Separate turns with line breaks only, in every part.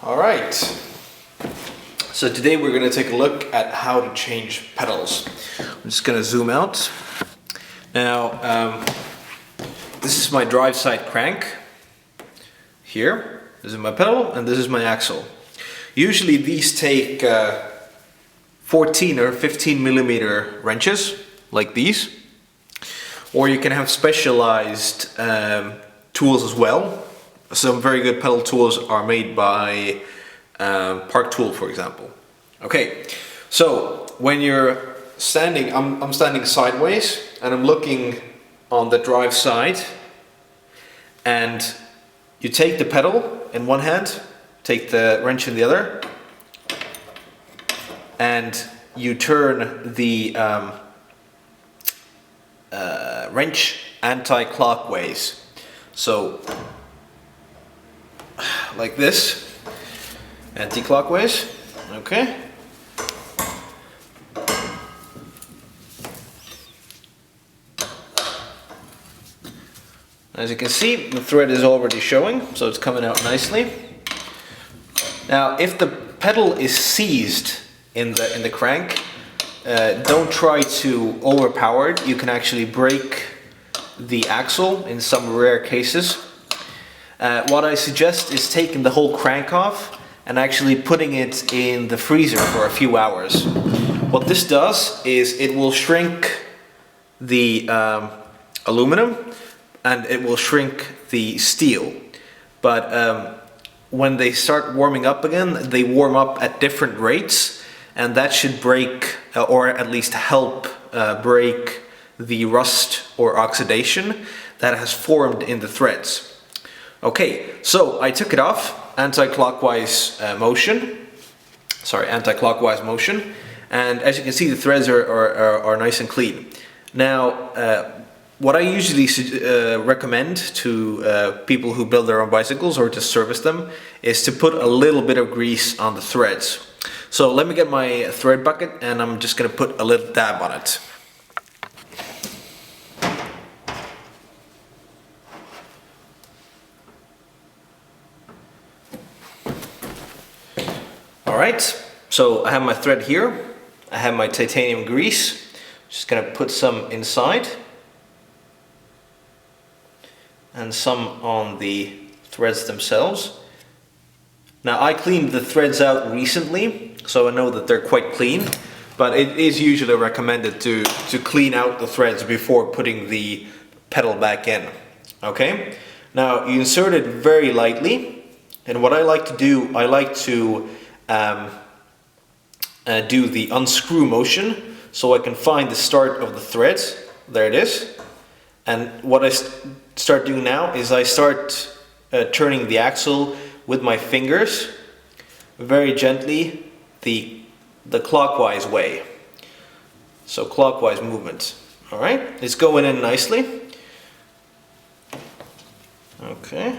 All right, so today we're going to take a look at how to change pedals. I'm just going to zoom out. Now, this is my drive side crank here. This is my pedal and this is my axle. Usually these take 14 or 15 millimeter wrenches, like these. Or you can have specialized tools as well. Some very good pedal tools are made by Park Tool, for example. Okay, so when you're standing, I'm standing sideways and I'm looking on the drive side, and you take the pedal in one hand, take the wrench in the other, and you turn the wrench anti-clockwise. So like this, anti-clockwise, okay. As you can see, the thread is already showing, so it's coming out nicely. Now, if the pedal is seized in the crank, don't try to overpower it. You can actually break the axle in some rare cases. What I suggest is taking the whole crank off and actually putting it in the freezer for a few hours. What this does is it will shrink the aluminum and it will shrink the steel. But when they start warming up again, they warm up at different rates, and that should break, or at least help break the rust or oxidation that has formed in the threads. Okay, so I took it off, anti-clockwise motion, and as you can see, the threads are nice and clean. Now, what I usually recommend to people who build their own bicycles or to service them is to put a little bit of grease on the threads. So let me get my thread bucket and I'm just going to put a little dab on it. Alright, so I have my thread here, I have my titanium grease, just going to put some inside and some on the threads themselves. Now, I cleaned the threads out recently, so I know that they're quite clean, but it is usually recommended to clean out the threads before putting the pedal back in. Okay, now you insert it very lightly, and what I like to do, I like to do the unscrew motion so I can find the start of the threads. There it is. And what I start doing now is I start turning the axle with my fingers very gently the clockwise way. So clockwise movement. All right, it's going in nicely. Okay.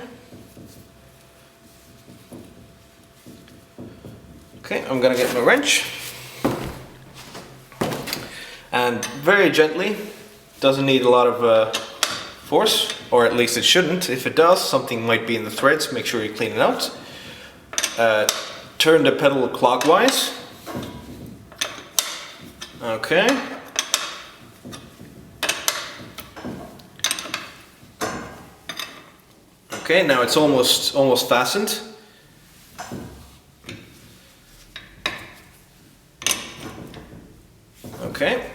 Okay, I'm gonna get my wrench and very gently, doesn't need a lot of force, or at least it shouldn't. If it does, something might be in the threads, make sure you clean it out. Turn the pedal clockwise. Okay. Okay, now it's almost fastened. Okay,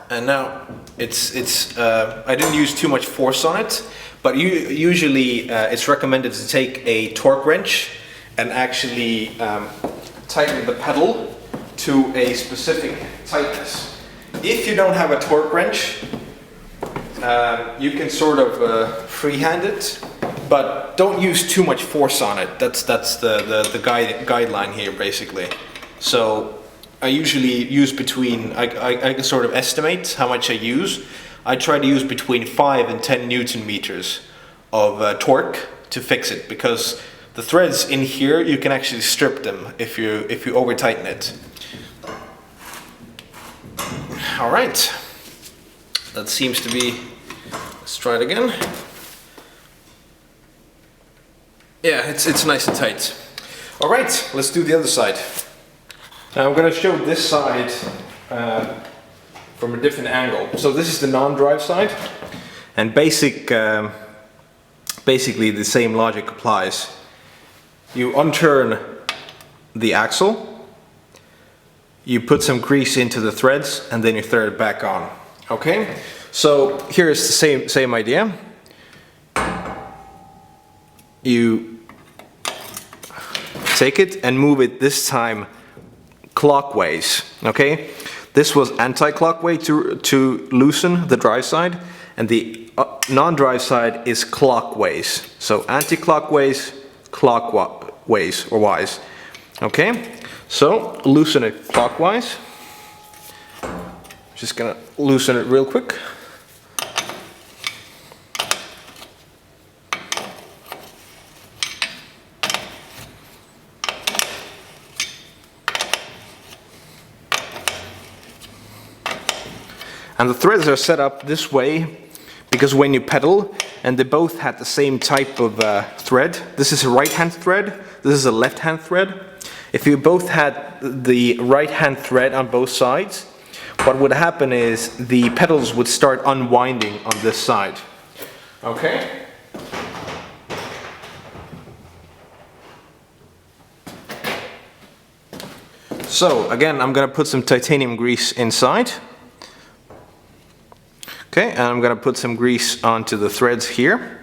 and now I didn't use too much force on it, but usually it's recommended to take a torque wrench and actually tighten the pedal to a specific tightness. If you don't have a torque wrench, you can sort of freehand it, but don't use too much force on it. That's the guideline here, basically. So I usually use between, I can sort of estimate how much I use. I try to use between 5 and 10 Newton meters of torque to fix it, because the threads in here, you can actually strip them if you over tighten it. All right, that seems to be, let's try it again. Yeah, it's nice and tight. All right, let's do the other side. Now I'm going to show this side from a different angle. So this is the non-drive side, and basically the same logic applies. You unturn the axle, you put some grease into the threads, and then you thread it back on. Okay, so here is the same idea. You take it and move it this time clockwise. Okay, this was anti-clockwise to loosen the drive side, and the non-drive side is clockwise. So anti-clockwise, clockwise or wise. Okay, so loosen it clockwise. Just gonna loosen it real quick. And the threads are set up this way because when you pedal, and they both had the same type of thread. This is a right-hand thread, this is a left-hand thread. If you both had the right-hand thread on both sides, what would happen is the pedals would start unwinding on this side. Okay? So again, I'm going to put some titanium grease inside. Okay, and I'm going to put some grease onto the threads here.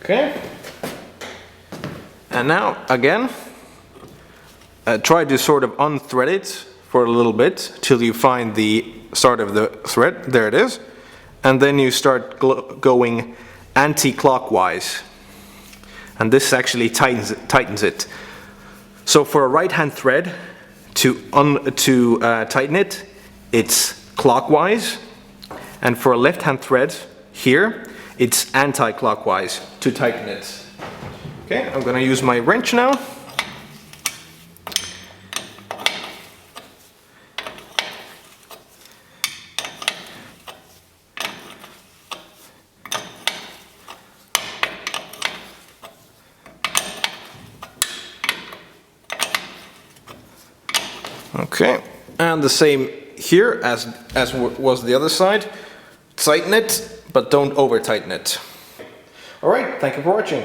Okay. And now, again, try to sort of unthread it for a little bit till you find the start of the thread. There it is. And then you start going anti-clockwise. And this actually tightens it. So for a right-hand thread, to tighten it, it's clockwise, and for a left-hand thread here, it's anti-clockwise to tighten it. Okay, I'm going to use my wrench now. Okay, and the same here as was the other side. Tighten it, but don't over tighten it. All right, thank you for watching.